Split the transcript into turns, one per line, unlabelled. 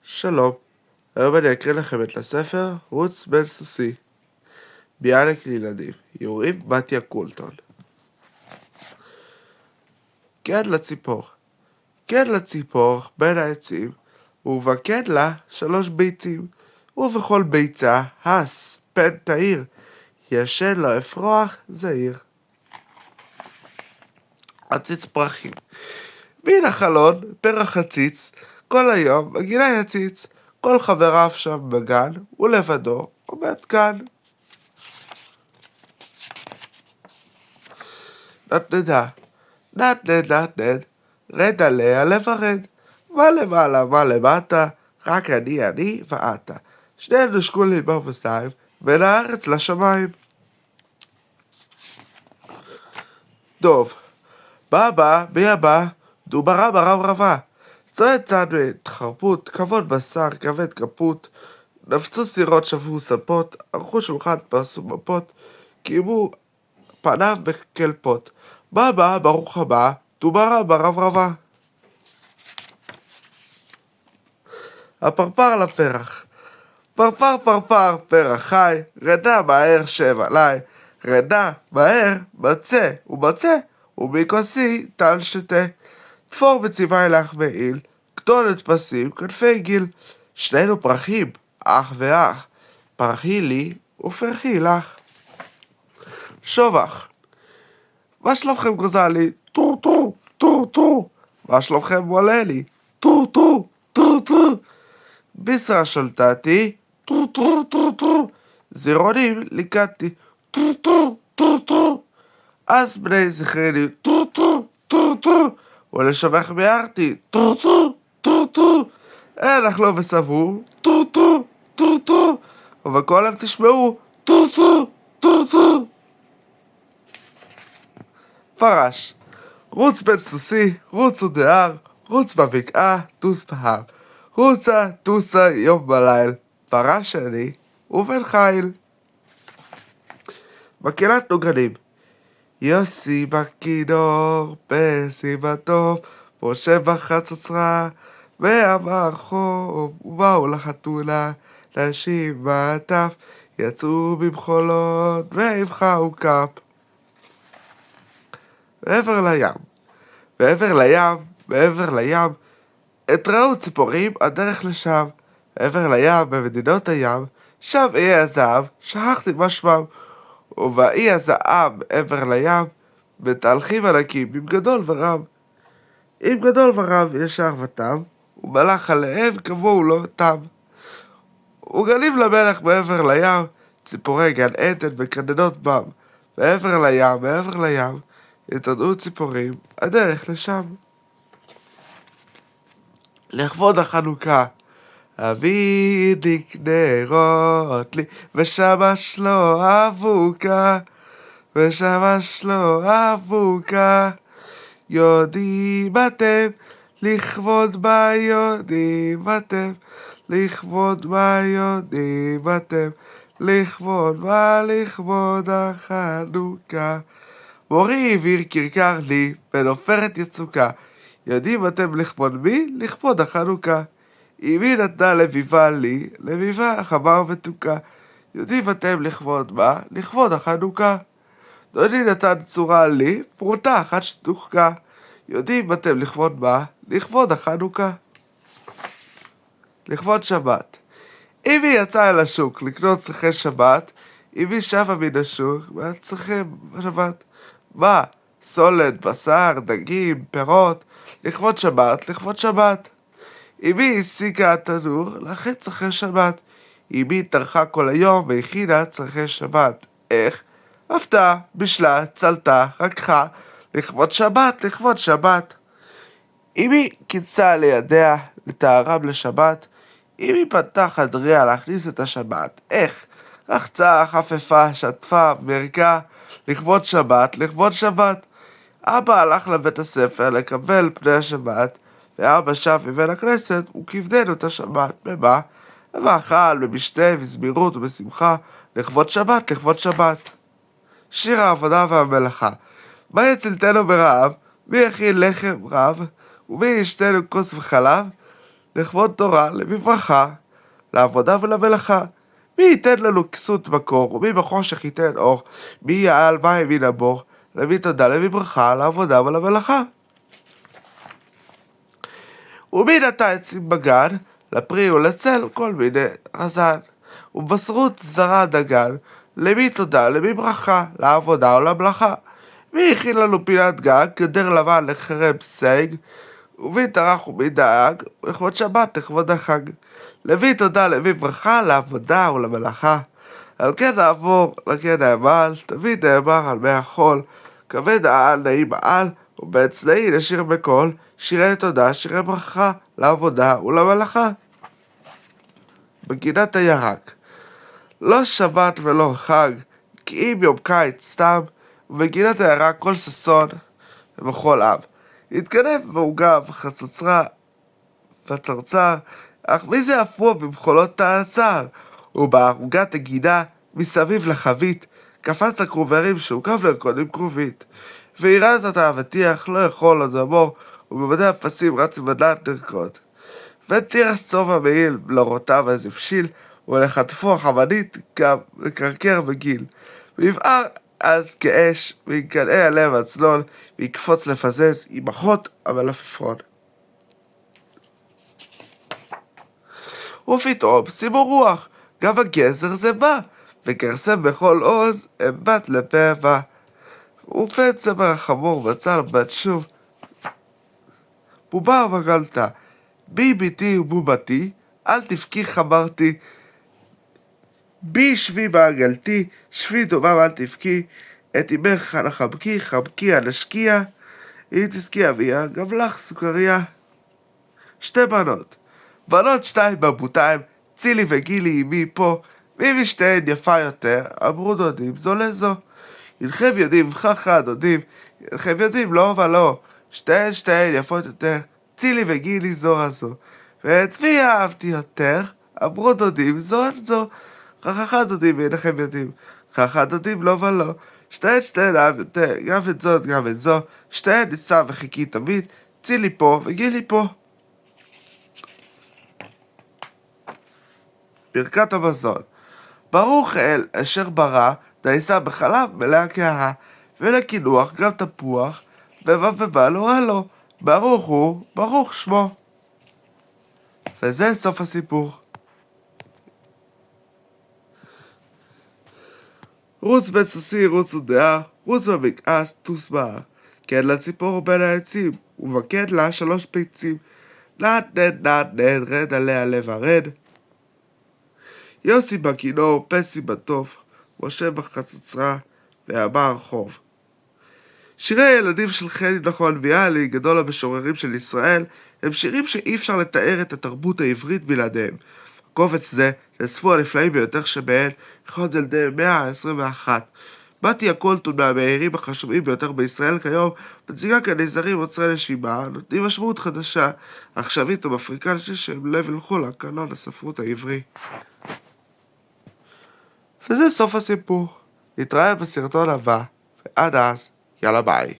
שלום, היום אני אקריא לכם את הספר רוץ בן סוסי, ביאליק לילדים, יורים בתיה קולטון. כן לציפור. כן לציפור בין העצים, ובקן לה 3 ביצים, ובכל ביצה הס פן תאיר, ישן לו אפרוח זהיר. עציץ פרחים. מן החלון פרח עציץ, כל היום בגינה יציץ, כל חבריו שם בגן, ולבדו עומד כאן. נתנדה, נתנד, רד עליה לברד, מה למעלה מה למטה, רק אני ואתה, שנינו שקולים באוזניים, בין הארץ לשמיים. דוב, בא, מי הבא, דוברה ברברבה, צועד צעד חרפות, כבוד בשר, כבד כפות, נפצו סירות שבו ספות, ערכו שולחן פרסו מפות, קיימו פניו בקלפות, בא, ברוך הבא, דוברה ברברבה. הפרפר לפרח, פרפר, פרח חי, רדה מהר שב עליי, רדה מהר, מצא, ומכוסי טל שתה, תפור בצבעי לך ועיל, קטון את פסים, כנפי גיל, שנינו פרחים, אח ואח, פרחי לי ופרחי לך. שובח, מה שלומכם גוזלי? טור, מה שלומכם מוללי? טור, ביסרה שלטתי, טור, זירונים ליקטתי, טור, אז בני זכרני, טור, ולשבח ביארתי, טור, אין אך לא וסבור, טור, ובכל לב תשמעו, טור. פרש, רוץ בן סוסי, רוץ ודהר, רוץ בבקעה, טוס בהר, רוצה, טוסה, יום בליל, פרש אני, ובן חיל. מקהלת נוגנים, יוסי בכינור, פסי בטוב, משה בחצוצרה, ואמר חום, ובאו לחתונה, נשים בטף, יצאו במחולות, ויבחרו כף. מעבר לים, התראו ציפורים הדרך לשם, מעבר לים, במדינות הים, שם אי הזהב, שכחתי מה שמם, ובאי הזהב מעבר לים, מתהלכים ענקים עם גדול ורב ישר ותם, ומלך עליהם כמוהו לא תם. וגלים למלך מעבר לים, ציפורי גן עדן מקננות בם, מעבר לים, יתעדו ציפורים הדרך לשם. לכבוד החנוכה, אבי נרות לי, ושמש לו אבוקה, יודעים אתם, לכבוד לכבוד החנוכה. מורי הבהיר כרכר לי, בין עופרת יצוקה, יודעים אתם לכבוד מי? לכבוד החנוכה. אמי נתנה לביבה לי, לביבה חמה ומתוקה, יודעים אתם לכבוד מה? לכבוד החנוכה. דודי נתן צורה לי, פרוטה אחת שטוחקה, יודעים אתם לכבוד מה? לכבוד החנוכה. לכבוד שבת, אמי יצאה אל השוק לקנות צרכי שבת, אמי שבה מן השוק והצרכי שבת. מה? סולת, בשר, דגים, פירות, לכבוד שבת. אמי הסיקה התנור להכין צרכי שבת. אמי טרחה כל היום והכינה צרכי שבת. איך? עבדה, בישלה, צלתה, רקחה, לכבוד שבת. אמי קיצה לידיה לטהרם לשבת. אמי פתחה חדריה להכניס את השבת. איך? רחצה, חפפה, שטפה, מרקה, לכבוד שבת. אבא הלך לבית הספר לקבל פני השבת, ואבא שב מבית הכנסת וכיבדנו את השבת. במה? ואכל, במשתה, בזמירות ובשמחה, לכבוד שבת. שיר העבודה והמלאכה. מה יצילתנו ברעב? מי יכין לחם רב? ומי ישתנו כוס וחלב? לכבוד תורה, לברכה, לעבודה ולמלאכה. מי ייתן לנו כסות בקור, ומי בחושך ייתן אור, מי יעל מים מן הבור, למי תודה, למי ברכה, לעבודה ולמלאכה. ומי נטע עצים בגן, לפרי ולצל כל מיני רזן. ובשרות זרע דגן, למי תודה, למי ברכה, לעבודה ולמלאכה. מי הכין לנו פינת גג, גדר לבן לחרב סייג, ומי טרח ומי דאג, לכבוד שבת, לכבוד החג. למי תודה, למי ברכה, לעבודה ולמלאכה. על כן נעבור, לכן נאמר, תמיד נאמר על מי החול, כבד העל נעים העל, ובאצלעי נשיר בקול, שירי תודה, שירי ברכה, לעבודה ולמלאכה. בגינת הירק, לא שבת ולא חג, כי אם יום קיץ סתם, ובגינת הירק כל ששון ובכל עם. התגנב ועוגב חצוצרה וצרצר, אך מי זה אפוע במחולות תעצר? ובערוגת הגינה מסביב לחבית, קפץ הכרוברים שעוקב לרקוד עם כרובית. וירז את האבטיח לא יכול עוד אמור, ובמדי הפסים רץ ומדעת לרקוד. ותירס צובע מעיל לרותיו אז הבשיל, ולחטפו החמנית גם לקרקר בגיל. ויבער אז כאש, ויקנאה הלב הצלון, ויקפוץ לפזז עם אחות המלפפון. ופתאום שימו רוח, גם הגזר זה בא, וגרסם בכל עוז, אמת לפה בא. ופצמר החמור בצל בת שוב, בובה וגלתה, בי ביתי ובובתי, אל תבכי חמרתי, בי שבי בעגלתי, שבי דומם אל תבכי, את אמך נחבקי, חבקי הנשקיע, אם תזכי אביה, גם לך סוכריה. שתי בנות, בנות שתיים בבותיים, צילי וגילי אמי פה, מי משתיהן יפה יותר, אמרו דודים זו לזו. הלכם יודעים, חכה דודים, הלכם יודעים לא ולא, שתיהן יפות יותר, צילי וגילי זו הזו. ואת מי אהבתי יותר, אמרו דודים זו זו. חכה דודים ואינכם יודעים, חכה דודים לא ולא, שתיהן אהב יותר, גם את זאת גם את זו, שתיהן ניסה וחיכי תמיד, צילי פה וגילי פה. ברכת המזון. ברוך אל אשר ברא, דייסה בחלב מלאה קערה, ולקינוח גם תפוח, ובא לו הלו, ברוך הוא, ברוך שמו. וזה סוף הסיפור. רוץ בן סוסי, רוץ ודעה, רוץ במקעס, טוס בהר. כן לציפור בין העצים, ובקן לה 3 ביצים. נד, רד עליה לברד. יוסי בכינור, פסי בטוף, משה בחצוצרה, ואמר הרחוב. שירי הילדים של חני נחמן ביאליק, גדול המשוררים של ישראל, הם שירים שאי אפשר לתאר את התרבות העברית בלעדיהם. קובץ זה נאספו הנפלאים ביותר שבהן, לכבוד ילדי המאה ה-21. בתיה קולטון מהמאיירים החשובים ביותר בישראל כיום, מציגה כנזרים עוצרי נשימה, נותנים משמעות חדשה, עכשווית ומפריקה שהם לב ילכו לקנון הספרות העברי. וזה סוף הסיפור. נתראה בסרטון הבא, ועד אז, יאללה ביי.